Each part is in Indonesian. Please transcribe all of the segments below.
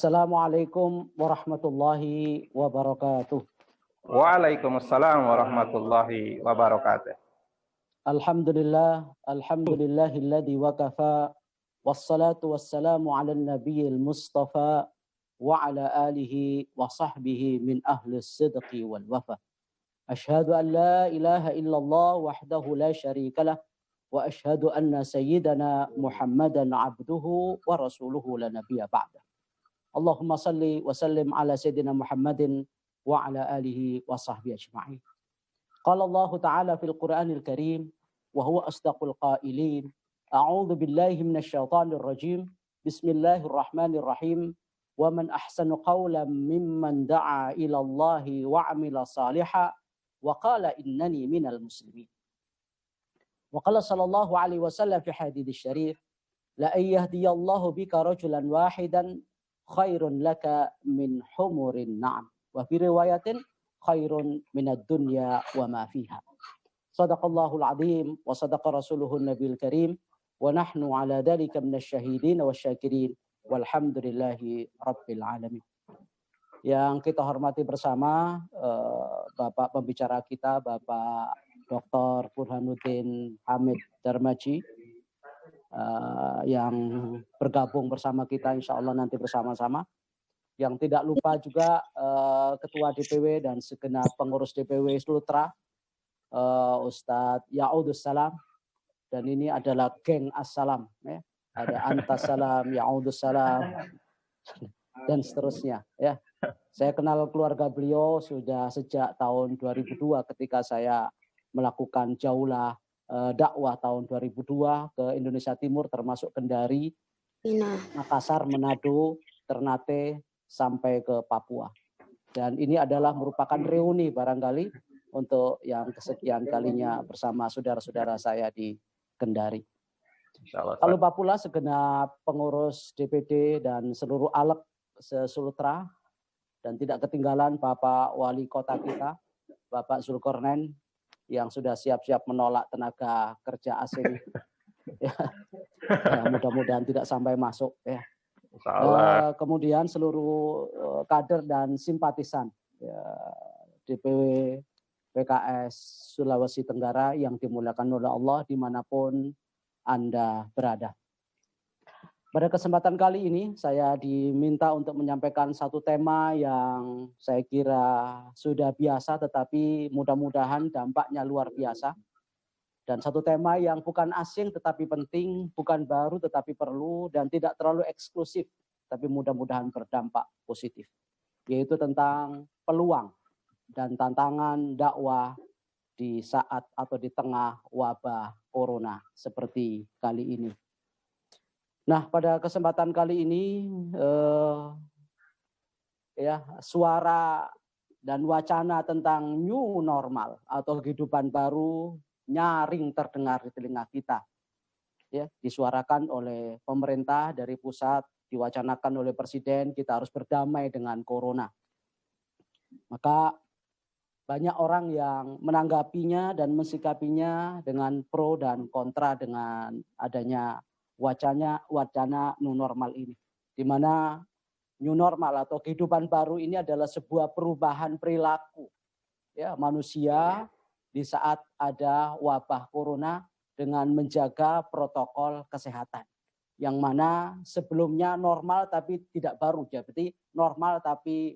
Assalamualaikum warahmatullahi wabarakatuh. Waalaikumsalam warahmatullahi wabarakatuh. Alhamdulillahilladzi wakafa wassalatu wassalamu ala nabiyil mustafa wa ala alihi wa sahbihi min ahli sidqi wal wafa. Ashhadu an la ilaha illallah wahdahu la syarikalah wa ashhadu anna sayyidana Muhammadan abduhu wa rasuluhu la nabiyya ba'da. Allahumma salli wa sallim ala sayyidina Muhammadin wa ala alihi wa sahbihi ajma'in. Qala Allah Ta'ala fil Qur'anil Karim wa huwa asdaqul qailin. A'udzu billahi minasy syaithanir rajim. Bismillahirrahmanirrahim. Wa man ahsanu qawlan mimman da'a ila Allah wa 'amila shalihan wa qala innani minal muslimin. Wa qala sallallahu alaihi wasallam fi hadits syarif la ayyadiyallahu bika rajulan wahidan khairun laka min humurin na'am wa fi riwayatin khairun minad dunya wa ma fiha. Shadaqallahul azim wa sadaqa rasuluhun nabiyil karim wa nahnu ala dzalika minasy syahidin wasyakirin walhamdulillahi rabbil alamin. Yang kita hormati bersama Bapak pembicara kita, Bapak Dr. Burhanuddin Hamid Darmaji, yang bergabung bersama kita insya Allah nanti bersama-sama. Yang tidak lupa juga Ketua DPW dan segenap pengurus DPW Sultra, Ustadz Ya'udus Salam, dan ini adalah geng Assalam, ya. Ada Antas Salam, Ya'udus Salam, dan seterusnya. Ya. Saya kenal keluarga beliau sudah sejak tahun 2002 ketika saya melakukan jaulah dakwah tahun 2002 ke Indonesia Timur termasuk Kendari, Makassar, Manado, Ternate sampai ke Papua. Dan ini adalah merupakan reuni barangkali untuk yang kesekian kalinya bersama saudara-saudara saya di Kendari. Tak lupa pula segenap pengurus DPD dan seluruh aleg se-Sultra, dan tidak ketinggalan Bapak Wali Kota kita, Bapak Zulkarnain, yang sudah siap-siap menolak tenaga kerja asing. Ya, mudah-mudahan tidak sampai masuk. Ya. Kemudian seluruh kader dan simpatisan ya, DPW PKS Sulawesi Tenggara yang dimuliakan oleh Allah dimanapun Anda berada. Pada kesempatan kali ini saya diminta untuk menyampaikan satu tema yang saya kira sudah biasa tetapi mudah-mudahan dampaknya luar biasa. Dan satu tema yang bukan asing tetapi penting, bukan baru tetapi perlu dan tidak terlalu eksklusif tapi mudah-mudahan berdampak positif. Yaitu tentang peluang dan tantangan dakwah di saat atau di tengah wabah corona seperti kali ini. Nah, pada kesempatan kali ini suara dan wacana tentang new normal atau kehidupan baru nyaring terdengar di telinga kita. Ya, disuarakan oleh pemerintah dari pusat, diwacanakan oleh presiden, kita harus berdamai dengan corona. Maka banyak orang yang menanggapinya dan mensikapinya dengan pro dan kontra dengan adanya wacana new normal ini, di mana new normal atau kehidupan baru ini adalah sebuah perubahan perilaku ya manusia di saat ada wabah corona dengan menjaga protokol kesehatan, yang mana sebelumnya normal tapi tidak baru, jadi normal tapi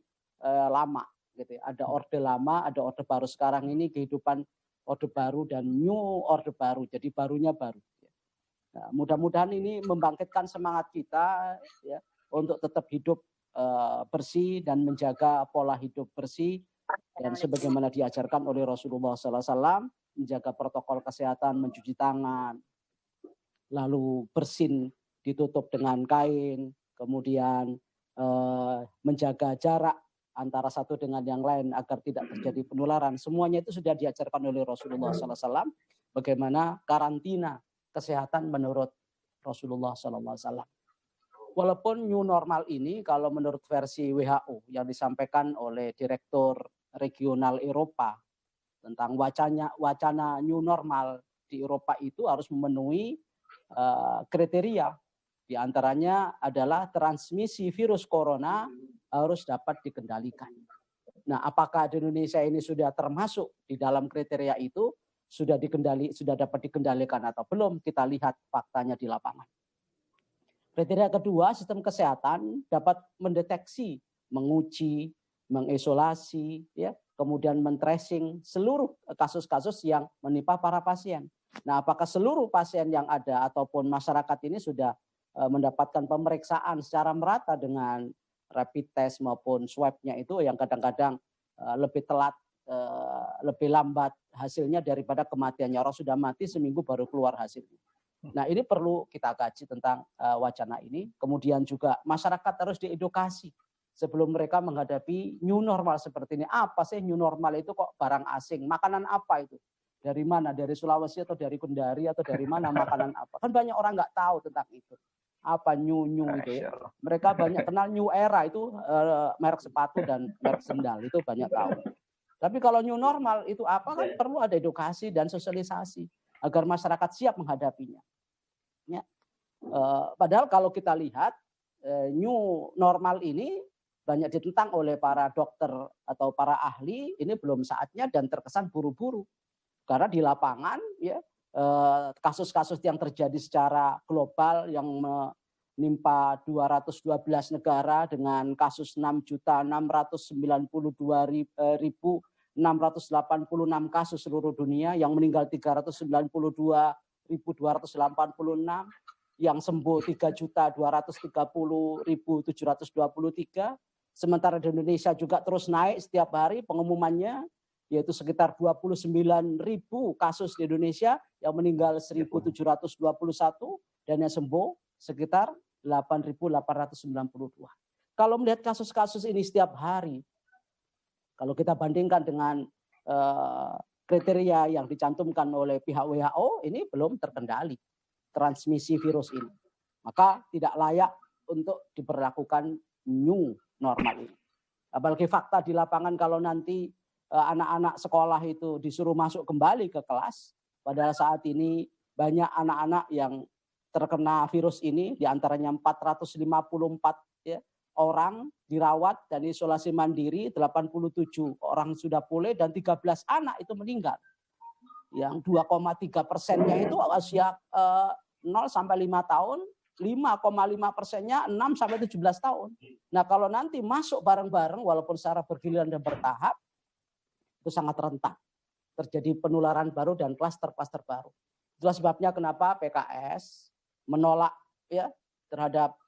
lama gitu. Ada orde lama, ada orde baru. Sekarang ini kehidupan orde baru dan new orde baru, jadi barunya baru. Nah, mudah-mudahan ini membangkitkan semangat kita ya, untuk tetap hidup bersih dan menjaga pola hidup bersih dan sebagaimana diajarkan oleh Rasulullah SAW, menjaga protokol kesehatan, mencuci tangan, lalu bersin ditutup dengan kain, kemudian menjaga jarak antara satu dengan yang lain agar tidak terjadi penularan. Semuanya itu sudah diajarkan oleh Rasulullah SAW. Bagaimana karantina kesehatan menurut Rasulullah SAW. Walaupun new normal ini kalau menurut versi WHO yang disampaikan oleh Direktur Regional Eropa tentang wacana new normal di Eropa itu harus memenuhi kriteria Di antaranya adalah transmisi virus corona harus dapat dikendalikan. Nah, apakah di Indonesia ini sudah termasuk di dalam kriteria itu, sudah dapat dikendalikan atau belum? Kita lihat faktanya di lapangan. Kriteria kedua, sistem kesehatan dapat mendeteksi, menguji, mengisolasi, ya, kemudian men-tracing seluruh kasus-kasus yang menimpa para pasien. Nah, apakah seluruh pasien yang ada ataupun masyarakat ini sudah mendapatkan pemeriksaan secara merata dengan rapid test maupun swab-nya itu yang kadang-kadang lebih telat, lebih lambat hasilnya daripada kematiannya. Orang sudah mati seminggu baru keluar hasilnya. Nah, ini perlu kita kaji tentang wacana ini. Kemudian juga masyarakat harus diedukasi sebelum mereka menghadapi new normal seperti ini. Apa sih new normal itu, kok barang asing? Makanan apa itu? Dari mana? Dari Sulawesi atau dari Kendari atau dari mana makanan apa? Kan banyak orang nggak tahu tentang itu. Apa new itu ya. Mereka banyak kenal new era itu merek sepatu dan merek sendal itu banyak tahu. Tapi kalau new normal itu apa, kan perlu ada edukasi dan sosialisasi agar masyarakat siap menghadapinya. Ya. Padahal kalau kita lihat new normal ini banyak ditentang oleh para dokter atau para ahli, ini belum saatnya dan terkesan buru-buru. Karena di lapangan ya kasus-kasus yang terjadi secara global yang menimpa 212 negara dengan kasus 6.692.686 kasus seluruh dunia, yang meninggal 392.286, yang sembuh 3.230.723. Sementara di Indonesia juga terus naik setiap hari pengumumannya, yaitu sekitar 29.000 kasus di Indonesia, yang meninggal 1.721 dan yang sembuh sekitar 8.892. Kalau melihat kasus-kasus ini setiap hari, kalau kita bandingkan dengan kriteria yang dicantumkan oleh pihak WHO, ini belum terkendali transmisi virus ini. Maka tidak layak untuk diberlakukan new normal ini. Apalagi fakta di lapangan kalau nanti anak-anak sekolah itu disuruh masuk kembali ke kelas, padahal saat ini banyak anak-anak yang terkena virus ini, diantaranya 454 ya, orang dirawat dan isolasi mandiri, 87 orang sudah pulih dan 13 anak itu meninggal. Yang 2,3%-nya itu usia 0 sampai 5 tahun, 5,5%-nya 6 sampai 17 tahun. Nah, kalau nanti masuk bareng-bareng walaupun secara bergiliran dan bertahap, itu sangat rentan terjadi penularan baru dan klaster-klaster baru. Itulah sebabnya kenapa PKS menolak ya terhadap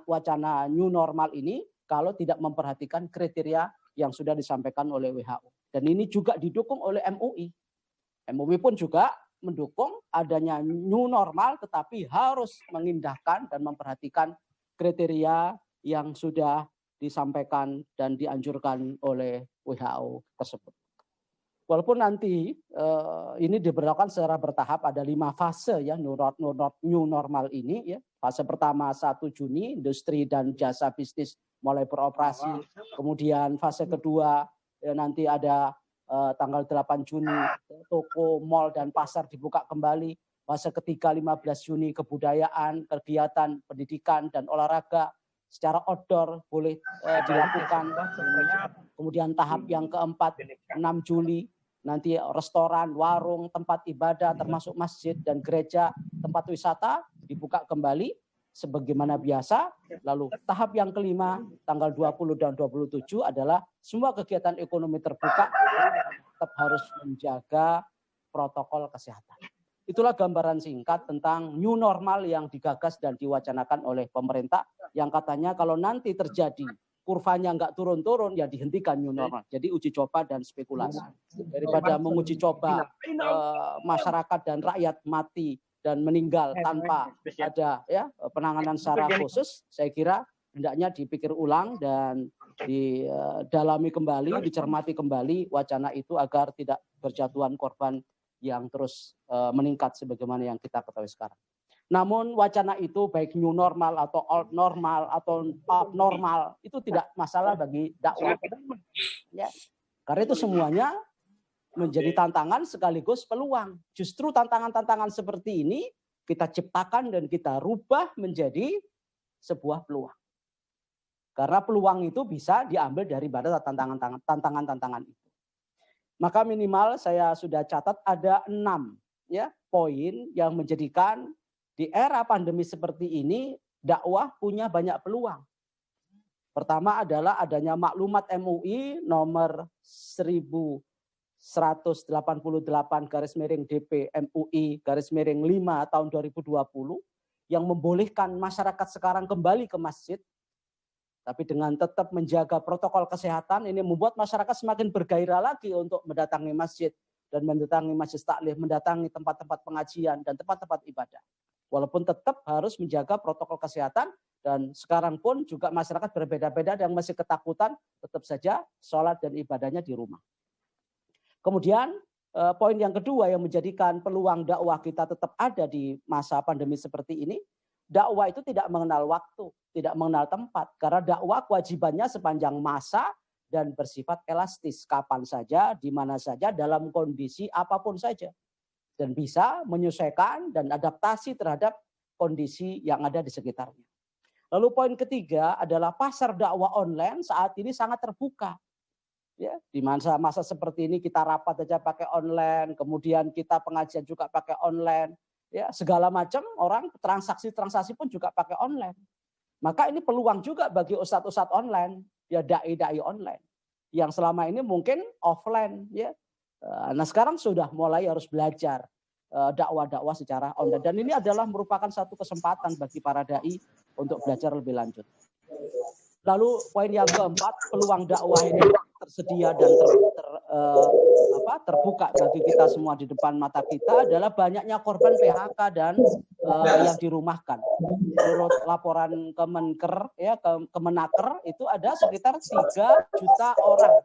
wacana new normal ini kalau tidak memperhatikan kriteria yang sudah disampaikan oleh WHO. Dan ini juga didukung oleh MUI. MUI pun juga mendukung adanya new normal, tetapi harus mengindahkan dan memperhatikan kriteria yang sudah disampaikan dan dianjurkan oleh WHO tersebut. Walaupun nanti ini diberlakukan secara bertahap, ada 5 fase ya new normal ini ya. Fase pertama 1 Juni, industri dan jasa bisnis mulai beroperasi. Kemudian fase kedua ya, nanti ada tanggal 8 Juni toko, mal dan pasar dibuka kembali. Fase ketiga 15 Juni kebudayaan, kegiatan pendidikan dan olahraga secara outdoor boleh dilakukan. Kemudian tahap yang keempat 6 Juli nanti restoran, warung, tempat ibadah termasuk masjid dan gereja, tempat wisata dibuka kembali sebagaimana biasa. Lalu tahap yang kelima tanggal 20 dan 27 adalah semua kegiatan ekonomi terbuka tetap harus menjaga protokol kesehatan. Itulah gambaran singkat tentang new normal yang digagas dan diwacanakan oleh pemerintah, yang katanya kalau nanti terjadi kurvanya nggak turun-turun ya dihentikan new normal. Jadi uji coba dan spekulasi. Daripada menguji coba masyarakat dan rakyat mati dan meninggal tanpa ada ya penanganan secara khusus, saya kira hendaknya dipikir ulang dan didalami kembali, dicermati kembali wacana itu agar tidak berjatuhan korban yang terus meningkat sebagaimana yang kita ketahui sekarang. Namun wacana itu baik new normal atau old normal atau abnormal itu tidak masalah bagi dakwah. Ya. Karena itu semuanya menjadi tantangan sekaligus peluang. Justru tantangan-tantangan seperti ini kita ciptakan dan kita rubah menjadi sebuah peluang. Karena peluang itu bisa diambil dari tantangan-tantangan itu. Maka minimal saya sudah catat ada 6 ya poin yang menjadikan di era pandemi seperti ini dakwah punya banyak peluang. Pertama adalah adanya maklumat MUI nomor 1188/DP MUI /5 tahun 2020 yang membolehkan masyarakat sekarang kembali ke masjid. Tapi dengan tetap menjaga protokol kesehatan, ini membuat masyarakat semakin bergairah lagi untuk mendatangi masjid dan mendatangi masjid taklim, mendatangi tempat-tempat pengajian dan tempat-tempat ibadah. Walaupun tetap harus menjaga protokol kesehatan, dan sekarang pun juga masyarakat berbeda-beda, yang masih ketakutan tetap saja sholat dan ibadahnya di rumah. Kemudian poin yang kedua yang menjadikan peluang dakwah kita tetap ada di masa pandemi seperti ini, dakwah itu tidak mengenal waktu, tidak mengenal tempat. Karena dakwah kewajibannya sepanjang masa dan bersifat elastis. Kapan saja, di mana saja, dalam kondisi apapun saja. Dan bisa menyesuaikan dan adaptasi terhadap kondisi yang ada di sekitarnya. Lalu poin ketiga adalah pasar dakwah online saat ini sangat terbuka. Ya, di masa seperti ini kita rapat aja pakai online, kemudian kita pengajian juga pakai online. Ya, segala macam orang transaksi pun juga pakai online. Maka ini peluang juga bagi ustadz-ustadz online, ya dai-dai online yang selama ini mungkin offline, ya. Nah, sekarang sudah mulai harus belajar dakwah-dakwah secara online, dan ini adalah merupakan satu kesempatan bagi para dai untuk belajar lebih lanjut. Lalu poin yang keempat, peluang dakwah ini tersedia dan terbuka bagi kita semua di depan mata kita adalah banyaknya korban PHK dan yang dirumahkan. Menurut laporan Kemenaker itu ada sekitar 3 juta orang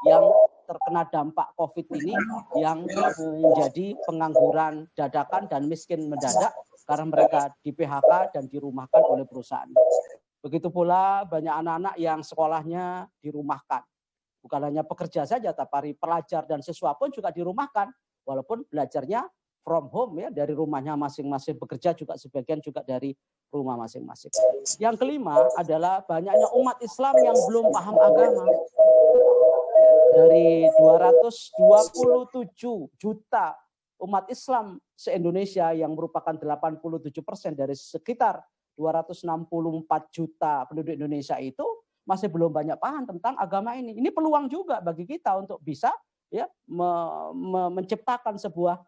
yang terkena dampak COVID ini, yang menjadi pengangguran dadakan dan miskin mendadak karena mereka di PHK dan dirumahkan oleh perusahaan. Begitu pula banyak anak-anak yang sekolahnya dirumahkan. Bukan hanya pekerja saja, tapi pelajar dan siswa pun juga dirumahkan. Walaupun belajarnya from home, ya, dari rumahnya masing-masing, bekerja juga sebagian juga dari rumah masing-masing. Yang kelima adalah banyaknya umat Islam yang belum paham agama. Dari 227 juta umat Islam se-Indonesia yang merupakan 87% dari sekitar 264 juta penduduk Indonesia itu masih belum banyak paham tentang agama ini. Ini peluang juga bagi kita untuk bisa ya menciptakan sebuah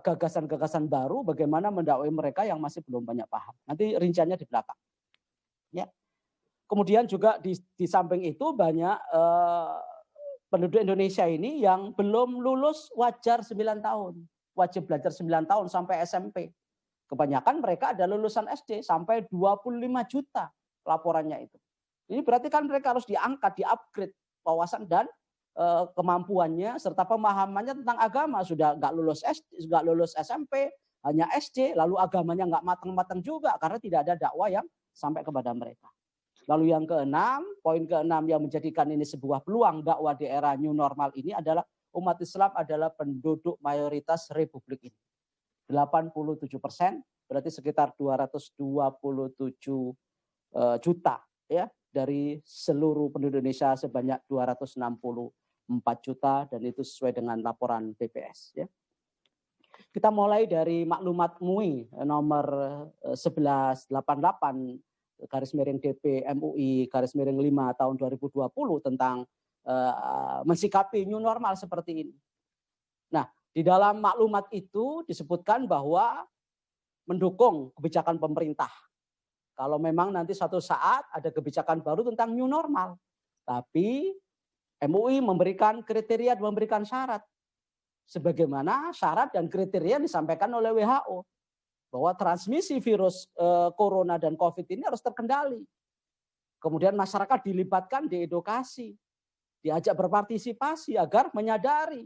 gagasan-gagasan baru bagaimana mendakwai mereka yang masih belum banyak paham. Nanti rinciannya di belakang. Ya. Kemudian juga di samping itu banyak penduduk Indonesia ini yang belum lulus wajar 9 tahun. Wajib belajar 9 tahun sampai SMP. Kebanyakan mereka ada lulusan SD sampai 25 juta laporannya itu. Ini berarti kan mereka harus diangkat, di-upgrade wawasan dan kemampuannya serta pemahamannya tentang agama. Sudah nggak lulus SD, nggak lulus SMP, hanya SD, lalu agamanya nggak matang-matang juga karena tidak ada dakwah yang sampai kepada mereka. Lalu yang keenam, poin keenam yang menjadikan ini sebuah peluang dakwah di era new normal ini adalah umat Islam adalah penduduk mayoritas Republik ini. 87%, berarti sekitar 227 juta ya dari seluruh penduduk Indonesia sebanyak 264 juta, dan itu sesuai dengan laporan BPS ya. Kita mulai dari maklumat MUI nomor 1188/DP MUI /5 tahun 2020 tentang mensikapi new normal seperti ini. Nah, di dalam maklumat itu disebutkan bahwa mendukung kebijakan pemerintah. Kalau memang nanti suatu saat ada kebijakan baru tentang new normal. Tapi MUI memberikan kriteria, memberikan syarat. Sebagaimana syarat dan kriteria yang disampaikan oleh WHO. Bahwa transmisi virus corona dan COVID ini harus terkendali. Kemudian masyarakat dilibatkan, diedukasi. Diajak berpartisipasi agar menyadari.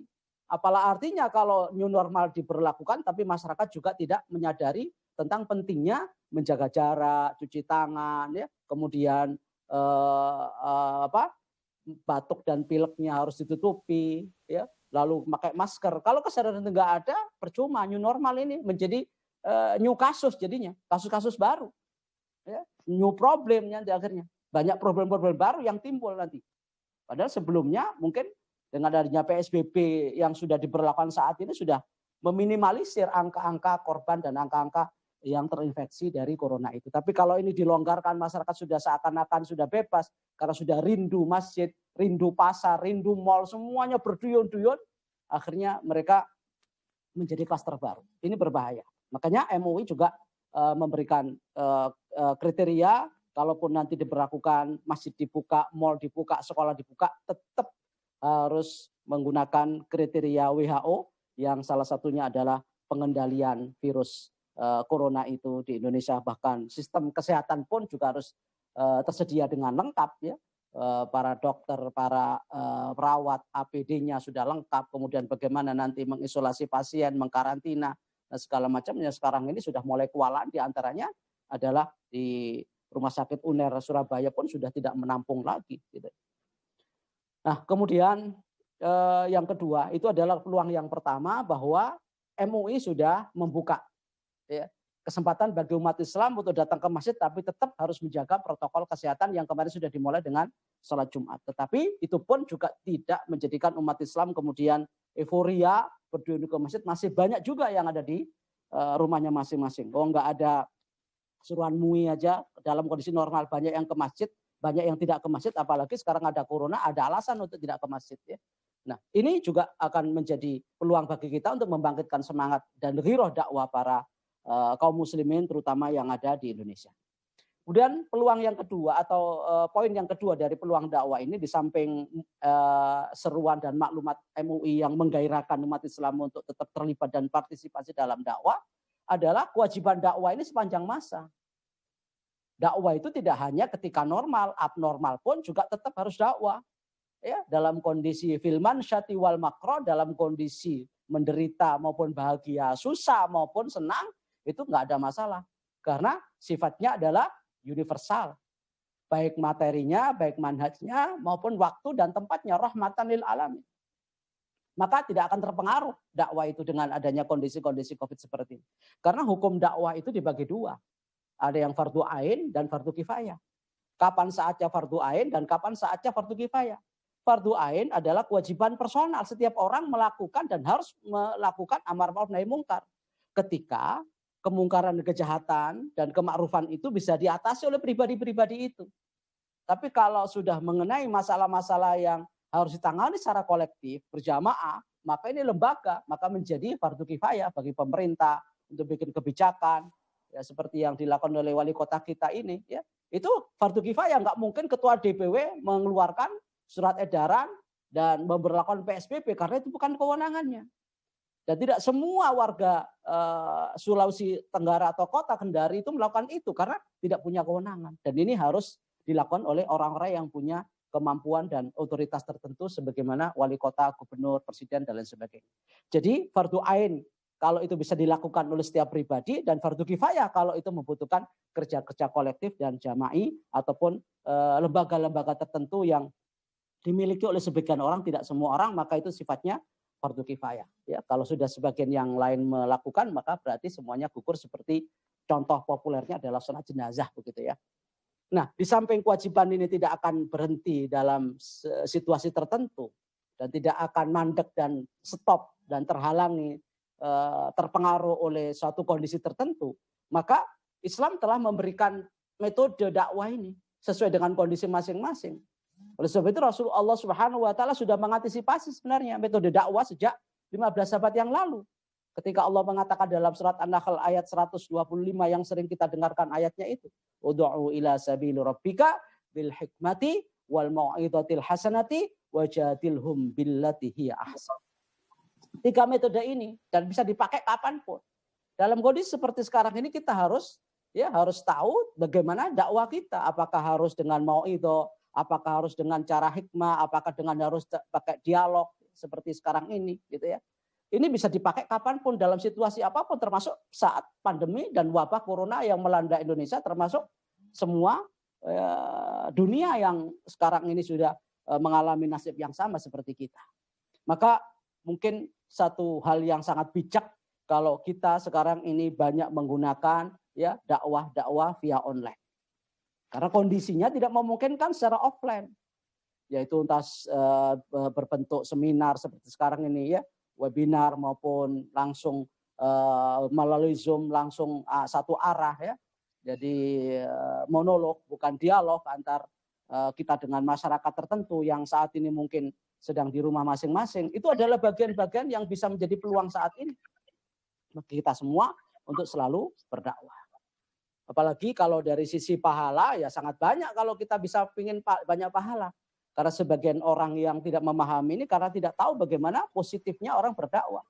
Apalah artinya kalau new normal diberlakukan tapi masyarakat juga tidak menyadari tentang pentingnya menjaga jarak, cuci tangan, ya, kemudian batuk dan pileknya harus ditutupi, ya, lalu pakai masker. Kalau kesadaran itu nggak ada, percuma new normal ini menjadi new kasus jadinya, kasus-kasus baru. Ya, new problem nanti akhirnya. Banyak problem-problem baru yang timbul nanti. Padahal sebelumnya mungkin dengan adanya PSBB yang sudah diberlakukan saat ini sudah meminimalisir angka-angka korban dan angka-angka yang terinfeksi dari corona itu. Tapi kalau ini dilonggarkan, masyarakat sudah seakan-akan sudah bebas karena sudah rindu masjid, rindu pasar, rindu mal, semuanya berduyun-duyun, akhirnya mereka menjadi klaster baru. Ini berbahaya. Makanya MUI juga memberikan kriteria, kalaupun nanti diberlakukan masjid dibuka, mal dibuka, sekolah dibuka, tetap harus menggunakan kriteria WHO yang salah satunya adalah pengendalian virus corona itu di Indonesia. Bahkan sistem kesehatan pun juga harus tersedia dengan lengkap ya. Para dokter, para perawat, APD-nya sudah lengkap, kemudian bagaimana nanti mengisolasi pasien, mengkarantina, dan segala macamnya. Sekarang ini sudah mulai kewalahan, diantaranya adalah di Rumah Sakit UNER Surabaya pun sudah tidak menampung lagi. Gitu. Nah kemudian yang kedua itu adalah peluang yang pertama bahwa MUI sudah membuka ya, kesempatan bagi umat Islam untuk datang ke masjid, tapi tetap harus menjaga protokol kesehatan yang kemarin sudah dimulai dengan sholat Jumat. Tetapi itu pun juga tidak menjadikan umat Islam kemudian euforia berduyun ke masjid. Masih banyak juga yang ada di rumahnya masing-masing. Oh nggak ada suruhan MUI aja, dalam kondisi normal banyak yang ke masjid, banyak yang tidak ke masjid, apalagi sekarang ada corona, ada alasan untuk tidak ke masjid. Ya. Nah ini juga akan menjadi peluang bagi kita untuk membangkitkan semangat dan ghiroh dakwah para kaum muslimin terutama yang ada di Indonesia. Kemudian peluang yang kedua atau poin yang kedua dari peluang dakwah ini di samping seruan dan maklumat MUI yang menggairahkan umat Islam untuk tetap terlibat dan partisipasi dalam dakwah adalah kewajiban dakwah ini sepanjang masa. Dakwah itu tidak hanya ketika normal, abnormal pun juga tetap harus dakwah. Ya, dalam kondisi filman syati wal makro, dalam kondisi menderita maupun bahagia, susah maupun senang, itu nggak ada masalah. Karena sifatnya adalah universal. Baik materinya, baik manhajnya, maupun waktu dan tempatnya, rahmatan lil alamin. Maka tidak akan terpengaruh dakwah itu dengan adanya kondisi-kondisi COVID seperti ini. Karena hukum dakwah itu dibagi dua. Ada yang fardu ain dan fardu kifayah. Kapan saatnya fardu ain dan kapan saatnya fardu kifayah. Fardu ain adalah kewajiban personal. Setiap orang melakukan dan harus melakukan amar ma'ruf nahi mungkar. Ketika kemungkaran, kejahatan, dan kemakrufan itu bisa diatasi oleh pribadi-pribadi itu. Tapi kalau sudah mengenai masalah-masalah yang harus ditangani secara kolektif, berjamaah, maka ini lembaga, maka menjadi fardu kifayah bagi pemerintah untuk bikin kebijakan, ya seperti yang dilakukan oleh wali kota kita ini, ya itu fardu kifayah. Nggak mungkin ketua DPW mengeluarkan surat edaran dan memberlakukan PSBB karena itu bukan kewenangannya. Dan tidak semua warga Sulawesi Tenggara atau kota Kendari itu melakukan itu karena tidak punya kewenangan. Dan ini harus dilakukan oleh orang-orang yang punya kemampuan dan otoritas tertentu sebagaimana wali kota, gubernur, presiden, dan lain sebagainya. Jadi fardu ain kalau itu bisa dilakukan oleh setiap pribadi dan fardu kifayah kalau itu membutuhkan kerja-kerja kolektif dan jama'i ataupun lembaga-lembaga tertentu yang dimiliki oleh sebagian orang, tidak semua orang, maka itu sifatnya fardu kifayah. Ya, kalau sudah sebagian yang lain melakukan, maka berarti semuanya gugur seperti contoh populernya adalah sholat jenazah begitu ya. Nah, di samping kewajiban ini tidak akan berhenti dalam situasi tertentu dan tidak akan mandek dan stop dan terhalangi, terpengaruh oleh suatu kondisi tertentu, maka Islam telah memberikan metode dakwah ini sesuai dengan kondisi masing-masing. Oleh sebab itu Rasulullah Subhanahu wa taala sudah mengantisipasi sebenarnya metode dakwah sejak 15 abad yang lalu. Ketika Allah mengatakan dalam surat An-Nahl ayat 125 yang sering kita dengarkan ayatnya itu, ud'u ila sabili rabbika bil hikmati wal mau'izatil hasanati wajadilhum billati hiya ahsan. 3 metode ini dan bisa dipakai kapanpun. Dalam kondisi seperti sekarang ini kita harus tahu bagaimana dakwah kita, apakah harus dengan mau'izah, apakah harus dengan cara hikmah, apakah dengan harus pakai dialog seperti sekarang ini, gitu ya. Ini bisa dipakai kapanpun dalam situasi apapun, termasuk saat pandemi dan wabah corona yang melanda Indonesia, termasuk semua dunia yang sekarang ini sudah mengalami nasib yang sama seperti kita. Maka mungkin satu hal yang sangat bijak kalau kita sekarang ini banyak menggunakan ya dakwah via online. Karena kondisinya tidak memungkinkan secara offline. Yaitu entah berbentuk seminar seperti sekarang ini ya, webinar maupun langsung melalui Zoom langsung satu arah ya. Jadi monolog bukan dialog antar kita dengan masyarakat tertentu yang saat ini mungkin sedang di rumah masing-masing. Itu adalah bagian-bagian yang bisa menjadi peluang saat ini bagi kita semua untuk selalu berdakwah. Apalagi kalau dari sisi pahala ya sangat banyak kalau kita bisa ingin banyak pahala. Karena sebagian orang yang tidak memahami ini karena tidak tahu bagaimana positifnya orang berdakwah.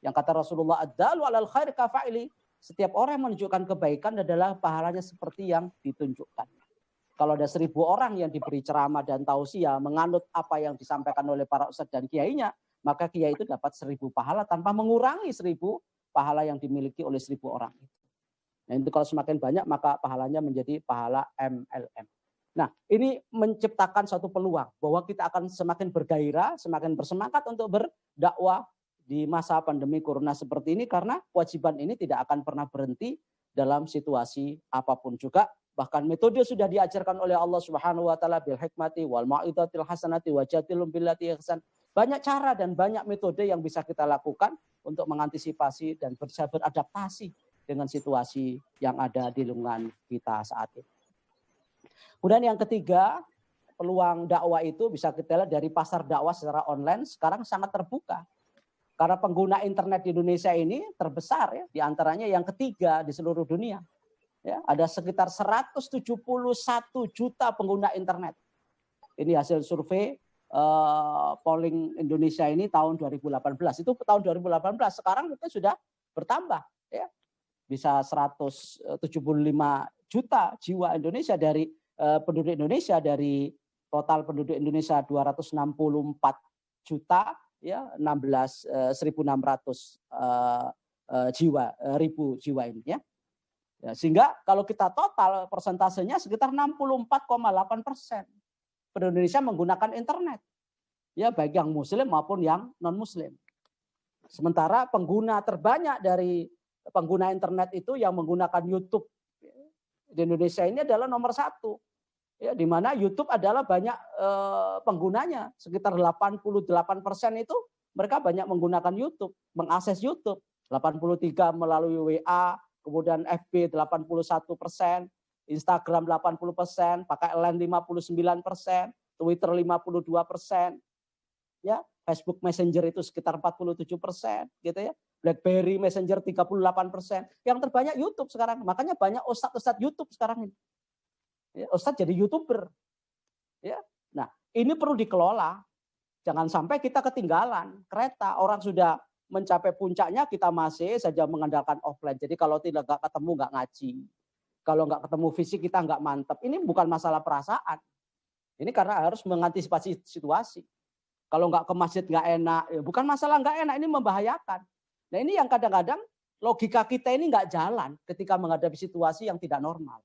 Yang kata Rasulullah ad-dalu 'alal khair kafa'ili. Setiap orang yang menunjukkan kebaikan adalah pahalanya seperti yang ditunjukkan. Kalau ada 1000 orang yang diberi ceramah dan tausiah menganut apa yang disampaikan oleh para ustadz dan kiainya, maka kiai itu dapat 1000 pahala tanpa mengurangi 1000 pahala yang dimiliki oleh 1000 orang itu. Nah, itu kalau semakin banyak maka pahalanya menjadi pahala MLM. Nah, ini menciptakan suatu peluang bahwa kita akan semakin bergairah, semakin bersemangat untuk berdakwah di masa pandemi corona seperti ini karena kewajiban ini tidak akan pernah berhenti dalam situasi apapun juga. Bahkan metode sudah diajarkan oleh Allah Subhanahu wa taala bil hikmati wal mau'izatil hasanati wajadilhum billati ihsan. Banyak cara dan banyak metode yang bisa kita lakukan untuk mengantisipasi dan beradaptasi dengan situasi yang ada di lingkungan kita saat ini. Kemudian yang ketiga, peluang dakwah itu bisa kita lihat dari pasar dakwah secara online sekarang sangat terbuka. Karena pengguna internet di Indonesia ini terbesar ya, di antaranya yang ketiga di seluruh dunia. Ya, ada sekitar 171 juta pengguna internet. Ini hasil survei polling Indonesia ini tahun 2018. Itu tahun 2018, sekarang mungkin sudah bertambah ya. Bisa 175 juta jiwa Indonesia dari penduduk Indonesia, dari total penduduk Indonesia 264 juta ya 1.600 ribu jiwa ini ya. Sehingga kalau kita total persentasenya sekitar 64,8% penduduk Indonesia menggunakan internet ya, baik yang muslim maupun yang non muslim. Sementara pengguna terbanyak dari pengguna internet itu yang menggunakan YouTube di Indonesia ini adalah nomor 1. Ya, di mana YouTube adalah banyak penggunanya, sekitar 88% itu mereka banyak menggunakan YouTube, mengakses YouTube. 83 melalui WA, kemudian FB 81%, Instagram 80%, pakai LINE 59%, Twitter 52%, ya, Facebook Messenger itu sekitar 47%, gitu ya. BlackBerry Messenger 38%. Yang terbanyak YouTube sekarang, makanya banyak ustadz YouTube sekarang ini. Ya, ustadz jadi YouTuber. Ya. Nah, ini perlu dikelola. Jangan sampai kita ketinggalan kereta. Orang sudah mencapai puncaknya, kita masih saja mengandalkan offline. Jadi kalau tidak ketemu nggak ngaji. Kalau nggak ketemu fisik kita nggak mantap. Ini bukan masalah perasaan. Ini karena harus mengantisipasi situasi. Kalau nggak ke masjid nggak enak. Ya bukan masalah nggak enak, ini membahayakan. Nah ini yang kadang-kadang logika kita ini nggak jalan ketika menghadapi situasi yang tidak normal.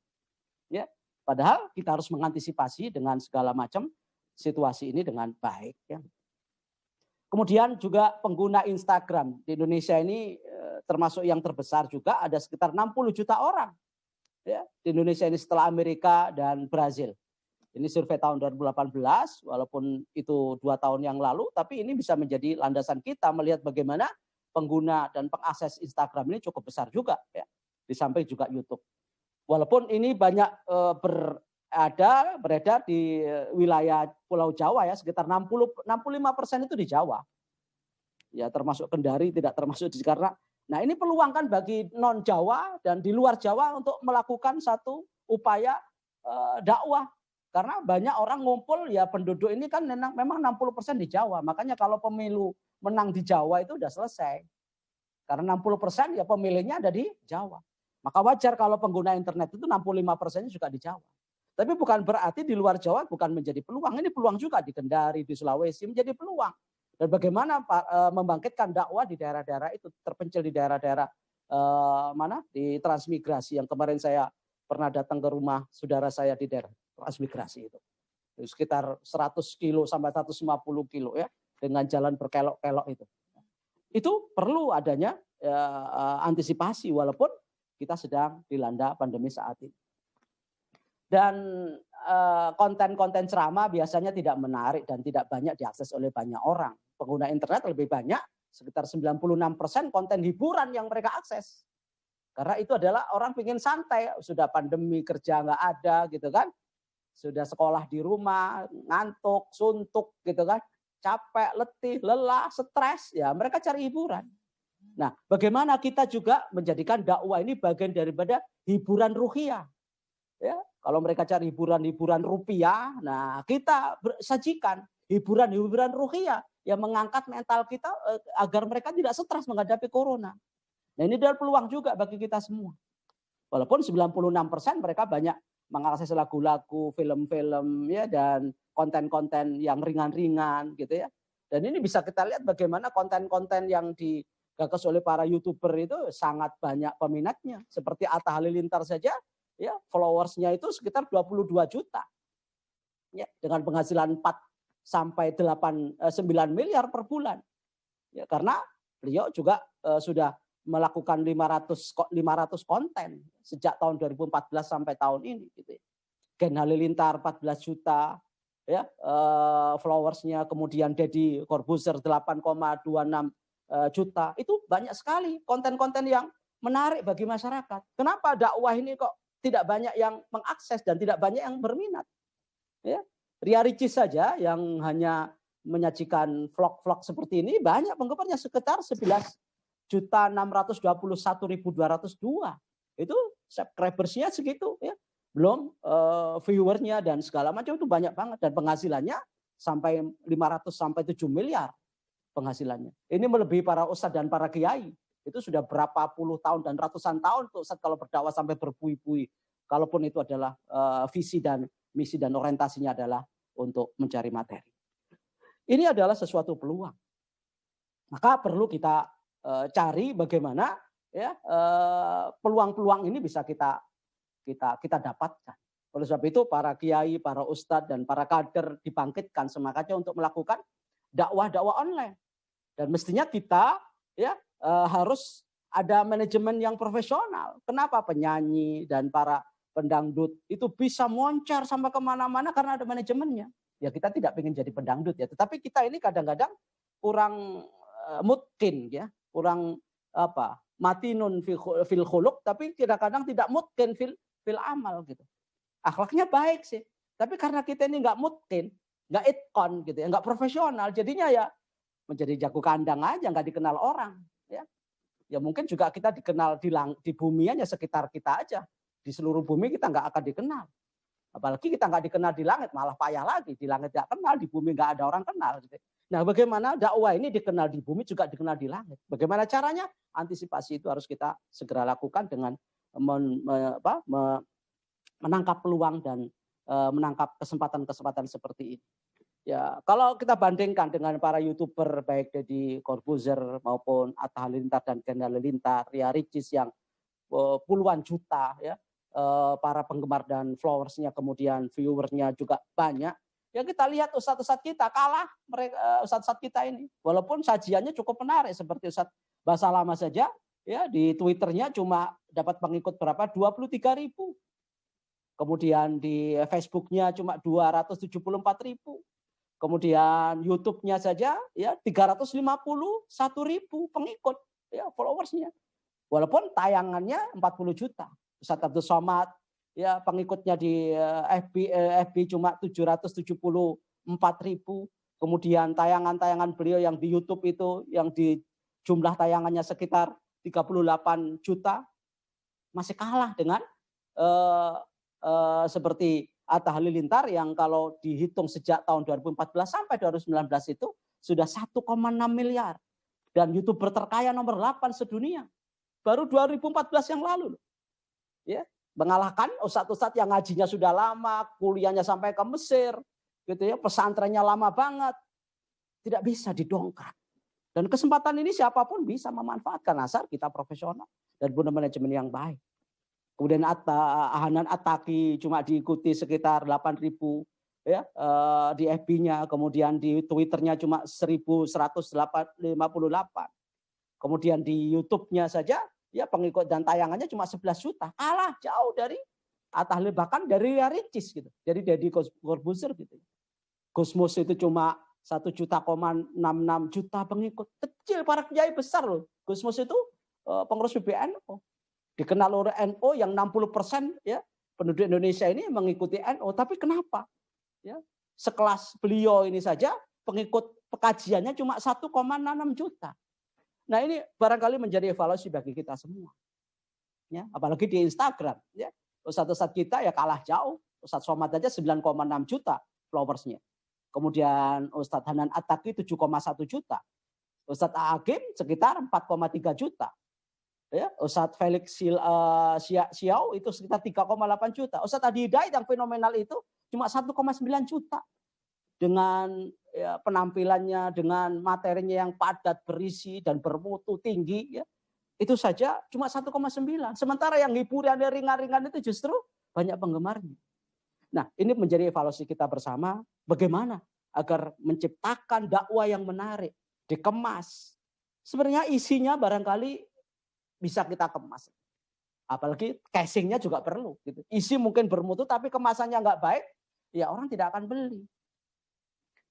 Ya. Padahal kita harus mengantisipasi dengan segala macam situasi ini dengan baik. Ya. Kemudian juga pengguna Instagram di Indonesia ini termasuk yang terbesar juga, ada sekitar 60 juta orang. Ya, di Indonesia ini setelah Amerika dan Brazil. Ini survei tahun 2018, walaupun itu 2 tahun yang lalu, tapi ini bisa menjadi landasan kita melihat bagaimana pengguna dan pengakses Instagram ini cukup besar juga. Ya, di samping juga YouTube. Walaupun ini banyak beredar di wilayah Pulau Jawa ya, sekitar 65% itu di Jawa. Ya termasuk Kendari, tidak termasuk di Jakarta. Nah ini peluang kan bagi non Jawa dan di luar Jawa untuk melakukan satu upaya dakwah. Karena banyak orang ngumpul ya, penduduk ini kan memang 60% di Jawa. Makanya kalau pemilu menang di Jawa itu udah selesai. Karena 60% ya pemilihnya ada di Jawa. Maka wajar kalau pengguna internet itu 65% juga di Jawa. Tapi bukan berarti di luar Jawa bukan menjadi peluang. Ini peluang juga di Kendari, di Sulawesi menjadi peluang. Dan bagaimana membangkitkan dakwah di daerah-daerah itu, terpencil di daerah-daerah mana di transmigrasi yang kemarin saya pernah datang ke rumah saudara saya di daerah transmigrasi itu. Sekitar 100 kilo sampai 150 kilo ya, dengan jalan berkelok-kelok itu. Itu perlu adanya antisipasi walaupun kita sedang dilanda pandemi saat ini. Dan konten-konten ceramah biasanya tidak menarik dan tidak banyak diakses oleh banyak orang. Pengguna internet lebih banyak, sekitar 96% konten hiburan yang mereka akses. Karena itu adalah orang pengen santai, sudah pandemi kerja nggak ada gitu kan. Sudah sekolah di rumah, ngantuk, suntuk gitu kan. Capek, letih, lelah, stres, ya mereka cari hiburan. Nah, bagaimana kita juga menjadikan dakwah ini bagian daripada hiburan ruhiyah. Ya, kalau mereka cari hiburan-hiburan rupiah, nah kita sajikan hiburan-hiburan ruhiyah yang mengangkat mental kita agar mereka tidak stres menghadapi corona. Nah, ini adalah peluang juga bagi kita semua. Walaupun 96% mereka banyak mengakses lagu-lagu, film-film ya dan konten-konten yang ringan-ringan gitu ya. Dan ini bisa kita lihat bagaimana konten-konten yang digagas oleh para YouTuber itu sangat banyak peminatnya. Seperti Atta Halilintar saja ya, followersnya itu sekitar 22 juta. Ya, dengan penghasilan 4 sampai 9 miliar per bulan. Ya, karena beliau juga sudah melakukan 500 konten sejak tahun 2014 sampai tahun ini gitu ya. Gen Halilintar 14 juta ya, followersnya, kemudian Deddy Corbuzier 8,26 juta. Itu banyak sekali konten-konten yang menarik bagi masyarakat. Kenapa dakwah ini kok tidak banyak yang mengakses dan tidak banyak yang berminat? Ya, Ria Ricis saja yang hanya menyajikan vlog-vlog seperti ini banyak penggemarnya, sekitar 11.621.202. Itu subscribersnya segitu ya. Belum viewernya dan segala macam, itu banyak banget, dan penghasilannya sampai 500 sampai 7 miliar penghasilannya. Ini melebihi para ustadz dan para kiai. Itu sudah berapa puluh tahun dan ratusan tahun tuh ustadz kalau berdakwah sampai berbuih-buih. Kalaupun itu adalah visi dan misi dan orientasinya adalah untuk mencari materi. Ini adalah sesuatu peluang. Maka perlu kita cari bagaimana ya peluang-peluang ini bisa kita dapatkan. Oleh sebab itu para kiai, para ustadz dan para kader dibangkitkan semangatnya untuk melakukan dakwah-dakwah online. Dan mestinya kita ya harus ada manajemen yang profesional. Kenapa penyanyi dan para pendangdut itu bisa moncar sampai kemana-mana? Karena ada manajemennya. Ya kita tidak ingin jadi pendangdut ya, tetapi kita ini kadang-kadang kurang mungkin ya, kurang matinun fil khuluq, tapi kadang-kadang tidak mungkin fil amal gitu. Akhlaknya baik sih, tapi karena kita ini nggak mungkin, nggak itkon gitu ya, nggak profesional, jadinya ya menjadi jago kandang aja, nggak dikenal orang ya. Ya mungkin juga kita dikenal di bumi aja, sekitar kita aja, di seluruh bumi kita nggak akan dikenal. Apalagi kita nggak dikenal di langit, malah payah lagi. Di langit nggak kenal, di bumi nggak ada orang kenal. Nah, bagaimana dakwah ini dikenal di bumi juga dikenal di langit? Bagaimana caranya? Antisipasi itu harus kita segera lakukan dengan menangkap peluang dan menangkap kesempatan-kesempatan seperti ini. Ya, kalau kita bandingkan dengan para YouTuber baik Deddy Corbuzier maupun Atta Halilintar dan Gen Halilintar, Ria Ricis yang puluhan juta ya, para penggemar dan followersnya, kemudian viewersnya juga banyak. Ya kita lihat ustadz-ustadz kita kalah mereka, ustadz-ustadz kita ini. Walaupun sajiannya cukup menarik seperti Ustadz Bahasa Lama saja ya, di Twitternya cuma dapat pengikut berapa? 23.000. Kemudian di Facebooknya cuma 274.000. Kemudian YouTube-nya saja ya 351.000 pengikut ya, followersnya. Walaupun tayangannya 40 juta. Ustadz Abdul Somad ya pengikutnya di FB cuma 774.000. Kemudian tayangan-tayangan beliau yang di YouTube itu yang di jumlah tayangannya sekitar 38 juta, masih kalah dengan seperti Atta Halilintar yang kalau dihitung sejak tahun 2014 sampai 2019 itu sudah 1,6 miliar. Dan YouTuber terkaya nomor 8 sedunia. Baru 2014 yang lalu. Ya, mengalahkan ustadz-ustadz yang ngajinya sudah lama, kuliahnya sampai ke Mesir, gitu ya, pesantrennya lama banget. Tidak bisa didongkrak. Dan kesempatan ini siapapun bisa memanfaatkan asal kita profesional dan punya manajemen yang baik. Kemudian Hanan Attaqi cuma diikuti sekitar 8.000 ya, di FB-nya, kemudian di Twitter-nya cuma 1.158. Kemudian di YouTube-nya saja ya pengikut dan tayangannya cuma 11 juta. Kalah jauh dari Atta Halilintar, bahkan dari Ricis gitu. Jadi Deddy Corbuzier gitu. Gusmus itu cuma 1,66 juta pengikut. Kecil, para kiai besar loh. Gusmus itu pengurus PBNU. Dikenal oleh NU yang 60% ya penduduk Indonesia ini mengikuti NU. Tapi kenapa? Ya, sekelas beliau ini saja pengikut pekajiannya cuma 1,66 juta. Nah ini barangkali menjadi evaluasi bagi kita semua. Ya, apalagi di Instagram. Ya. Ustadz-ustadz kita ya kalah jauh. Ustadz Somad aja 9,6 juta followersnya. Kemudian Ustadz Hanan Attaqi 7,1 juta. Ustadz Agim sekitar 4,3 juta. Ya, Ustadz Felix Xiao itu sekitar 3,8 juta. Ustadz Adi Hidayat yang fenomenal itu cuma 1,9 juta. Dengan ya, penampilannya, dengan materinya yang padat, berisi, dan bermutu tinggi. Ya, itu saja cuma 1,9. Sementara yang hiburan ringan-ringan itu justru banyak penggemarnya. Nah, ini menjadi evaluasi kita bersama, bagaimana agar menciptakan dakwah yang menarik, dikemas. Sebenarnya isinya barangkali bisa kita kemas. Apalagi casingnya juga perlu. Gitu. Isi mungkin bermutu, tapi kemasannya nggak baik, ya orang tidak akan beli.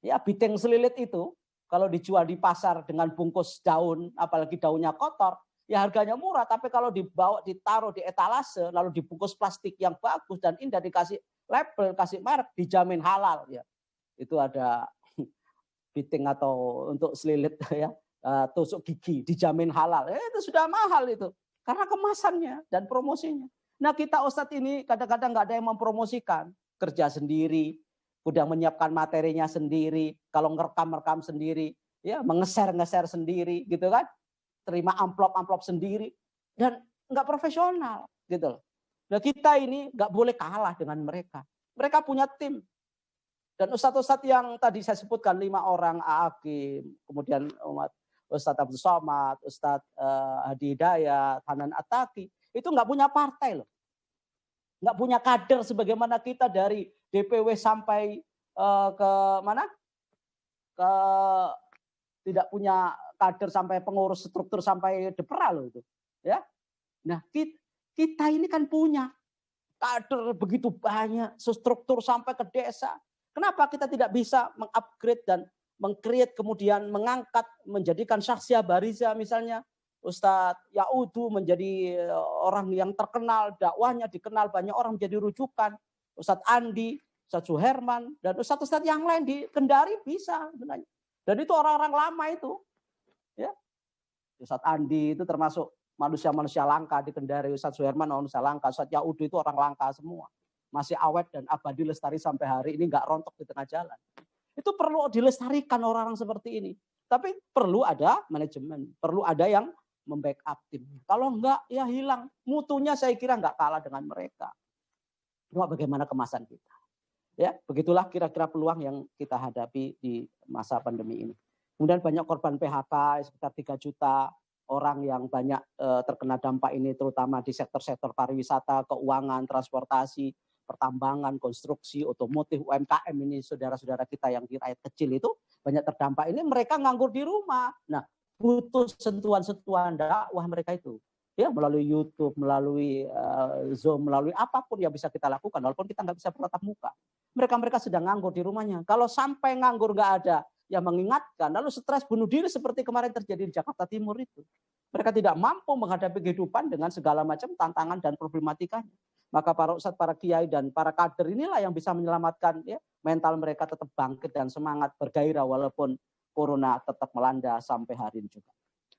Ya, biting selilit itu, kalau dijual di pasar dengan bungkus daun, apalagi daunnya kotor, ya harganya murah, tapi kalau dibawa, ditaruh di etalase, lalu dibungkus plastik yang bagus dan indah, dikasih label, kasih merek, dijamin halal. Ya, itu ada biting atau untuk selilit ya, tusuk gigi, dijamin halal. Itu sudah mahal itu, karena kemasannya dan promosinya. Nah kita Ustadz ini kadang-kadang nggak ada yang mempromosikan, kerja sendiri, udah menyiapkan materinya sendiri, kalau ngerekam sendiri, ya mengeser sendiri, gitu kan? Terima amplop sendiri dan nggak profesional gitu loh. Nah kita ini nggak boleh kalah dengan mereka. Mereka punya tim. Dan ustadz-ustadz yang tadi saya sebutkan 5 orang, Aakim, kemudian Ustadz Abdul Somad, Ustadz Hadi Hidayat, Hanan Attaqi, itu nggak punya partai loh. Nggak punya kader sebagaimana kita dari DPW sampai ke mana? Ke tidak punya kader sampai pengurus struktur sampai depera loh itu, ya. Nah kita ini kan punya kader begitu banyak, struktur sampai ke desa. Kenapa kita tidak bisa mengupgrade dan meng-create kemudian mengangkat menjadikan Syakhsia Bariza misalnya Ustadz Yaudu menjadi orang yang terkenal, dakwahnya dikenal banyak orang menjadi rujukan, Ustadz Andi, Ustadz Suherman dan ustadz-ustadz yang lain di Kendari bisa sebenarnya. Dan itu orang-orang lama itu. Ya. Ustadz Andi itu termasuk manusia-manusia langka di Kendari, Ustadz Suherman manusia langka, Ustadz Yaudu itu orang langka semua. Masih awet dan abadi lestari sampai hari ini, nggak rontok di tengah jalan. Itu perlu dilestarikan orang-orang seperti ini. Tapi perlu ada manajemen, perlu ada yang membackup tim. Kalau enggak ya hilang. Mutunya saya kira enggak kalah dengan mereka. Cuma bagaimana kemasan kita. Ya, begitulah kira-kira peluang yang kita hadapi di masa pandemi ini. Kemudian banyak korban PHK sekitar 3 juta orang yang banyak terkena dampak ini, terutama di sektor-sektor pariwisata, keuangan, transportasi, pertambangan, konstruksi, otomotif, UMKM ini saudara-saudara kita yang di rakyat kecil itu banyak terdampak ini, mereka nganggur di rumah. Nah, butuh sentuhan-sentuhan dakwah mereka itu. Ya, melalui YouTube, melalui Zoom, melalui apapun yang bisa kita lakukan, walaupun kita nggak bisa bertatap muka. Mereka sedang nganggur di rumahnya. Kalau sampai nganggur nggak ada yang mengingatkan, lalu stres bunuh diri seperti kemarin terjadi di Jakarta Timur itu. Mereka tidak mampu menghadapi kehidupan dengan segala macam tantangan dan problematikanya. Maka para ustadz, para kiai, dan para kader inilah yang bisa menyelamatkan ya, mental mereka tetap bangkit dan semangat bergairah walaupun corona tetap melanda sampai hari ini juga.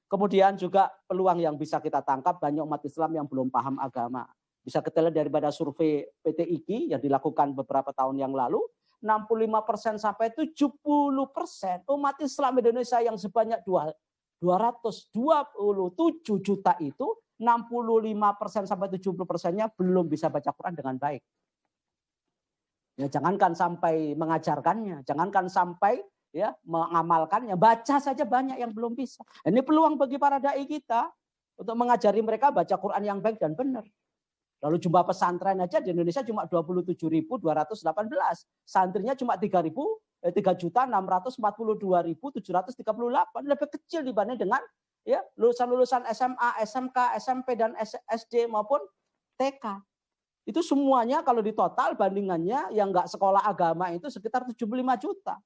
Kemudian juga peluang yang bisa kita tangkap, banyak umat Islam yang belum paham agama. Bisa kita lihat daripada survei PT IKI yang dilakukan beberapa tahun yang lalu, 65% sampai 70% umat Islam Indonesia yang sebanyak 227 juta itu, 65% sampai 70%-nya belum bisa baca Quran dengan baik. Ya, jangankan sampai mengajarkannya, jangankan sampai ya mengamalkannya, baca saja banyak yang belum bisa. Ini peluang bagi para dai kita untuk mengajari mereka baca Quran yang baik dan benar. Lalu jumlah pesantren aja di Indonesia cuma 27.218, santrinya cuma 3.642.738, lebih kecil dibanding dengan ya, lulusan-lulusan SMA, SMK, SMP dan SD maupun TK. Itu semuanya kalau ditotal bandingannya yang nggak sekolah agama itu sekitar 75 juta.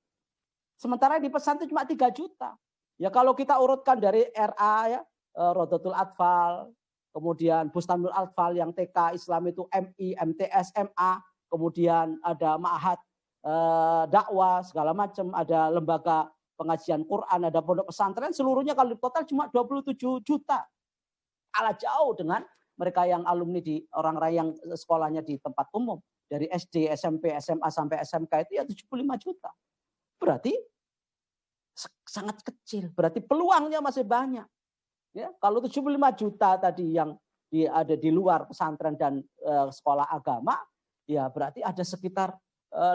Sementara di pesantren cuma 3 juta. Ya kalau kita urutkan dari RA ya, Rodotul Atfal, kemudian Bustanul Atfal yang TK Islam itu MI, MTS, MA, kemudian ada Ma'had dakwah segala macam, ada lembaga pengajian Quran, ada pondok pesantren, seluruhnya kalau total cuma 27 juta. Kalah jauh dengan mereka yang alumni di orang-orang yang sekolahnya di tempat umum. Dari SD, SMP, SMA sampai SMK itu ya 75 juta. Berarti sangat kecil. Berarti peluangnya masih banyak. Ya, kalau 75 juta tadi yang ada di luar pesantren dan sekolah agama, ya berarti ada sekitar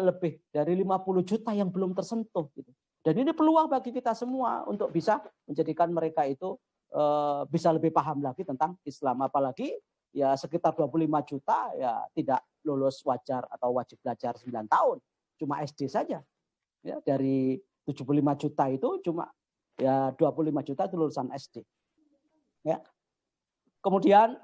lebih dari 50 juta yang belum tersentuh. Gitu. Dan ini peluang bagi kita semua untuk bisa menjadikan mereka itu bisa lebih paham lagi tentang Islam. Apalagi ya sekitar 25 juta ya tidak lulus wajar atau wajib belajar 9 tahun. Cuma SD saja. Ya, dari 75 juta itu cuma ya 25 juta itu lulusan SD. Ya. Kemudian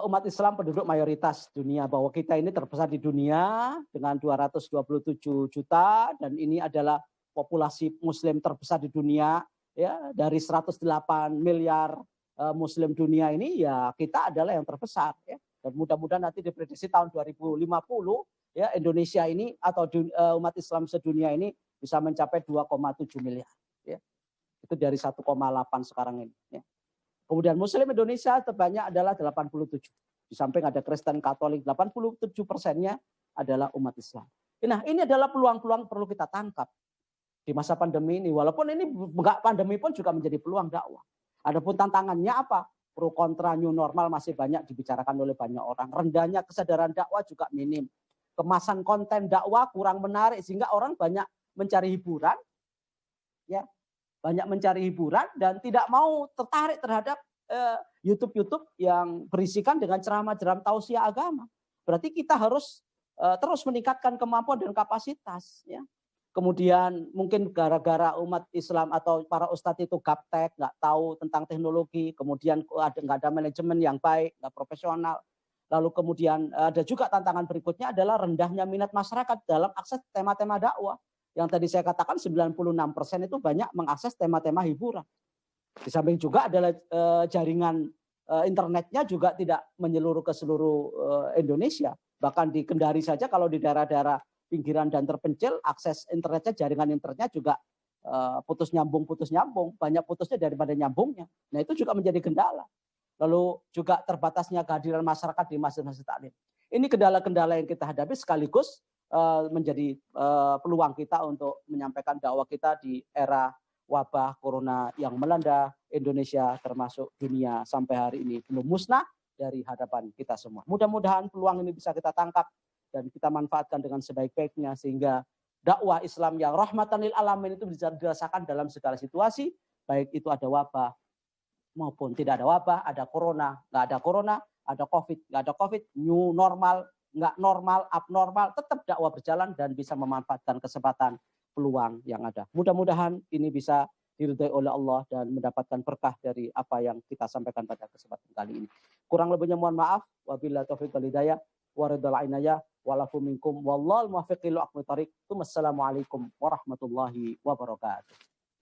umat Islam penduduk mayoritas dunia, bahwa kita ini terbesar di dunia dengan 227 juta dan ini adalah populasi muslim terbesar di dunia. Ya, dari 108 miliar muslim dunia ini ya kita adalah yang terbesar ya. Dan mudah-mudahan nanti diprediksi tahun 2050 ya Indonesia ini atau umat Islam sedunia ini bisa mencapai 2,7 miliar ya. Itu dari 1,8 sekarang ini ya. Kemudian muslim Indonesia terbanyak adalah 87. Di samping ada Kristen, Katolik, 87%-nya adalah umat Islam. Nah, ini adalah peluang-peluang perlu kita tangkap di masa pandemi ini. Walaupun ini enggak pandemi pun juga menjadi peluang dakwah. Adapun tantangannya apa? Pro kontra new normal masih banyak dibicarakan oleh banyak orang. Rendahnya kesadaran dakwah juga minim. Kemasan konten dakwah kurang menarik sehingga orang banyak mencari hiburan. Ya, banyak mencari hiburan dan tidak mau tertarik terhadap YouTube yang berisikan dengan ceramah-ceramah tausiah agama. Berarti kita harus terus meningkatkan kemampuan dan kapasitas. Ya. Kemudian mungkin gara-gara umat Islam atau para ustadz itu gaptek, nggak tahu tentang teknologi, kemudian nggak ada manajemen yang baik, nggak profesional. Lalu kemudian ada juga tantangan berikutnya adalah rendahnya minat masyarakat dalam akses tema-tema dakwah. Yang tadi saya katakan 96% itu banyak mengakses tema-tema hiburan. Di samping juga adalah jaringan internetnya juga tidak menyeluruh ke seluruh Indonesia. Bahkan di Kendari saja kalau di daerah-daerah pinggiran dan terpencil akses internetnya, jaringan internetnya juga putus nyambung. Banyak putusnya daripada nyambungnya. Nah itu juga menjadi kendala. Lalu juga terbatasnya kehadiran masyarakat di masjid-masjid taklim. Ini kendala-kendala yang kita hadapi sekaligus menjadi peluang kita untuk menyampaikan dakwah kita di era wabah corona yang melanda Indonesia termasuk dunia sampai hari ini belum musnah dari hadapan kita semua. Mudah-mudahan peluang ini bisa kita tangkap dan kita manfaatkan dengan sebaik-baiknya sehingga dakwah Islam yang rahmatan lil alamin itu bisa dirasakan dalam segala situasi, baik itu ada wabah maupun tidak ada wabah, ada corona, nggak ada corona, ada COVID, nggak ada COVID, new normal, nggak normal, abnormal, tetap dakwah berjalan dan bisa memanfaatkan kesempatan peluang yang ada. Mudah-mudahan ini bisa diridhai oleh Allah dan mendapatkan berkah dari apa yang kita sampaikan pada kesempatan kali ini. Kurang lebihnya mohon maaf. Wabillahi taufiq wal hidayah. Waridul inayah. Walafu minkum. Wallahul muwaffiq ila aqwamit thoriq. Wassalamualaikum warahmatullahi wabarakatuh.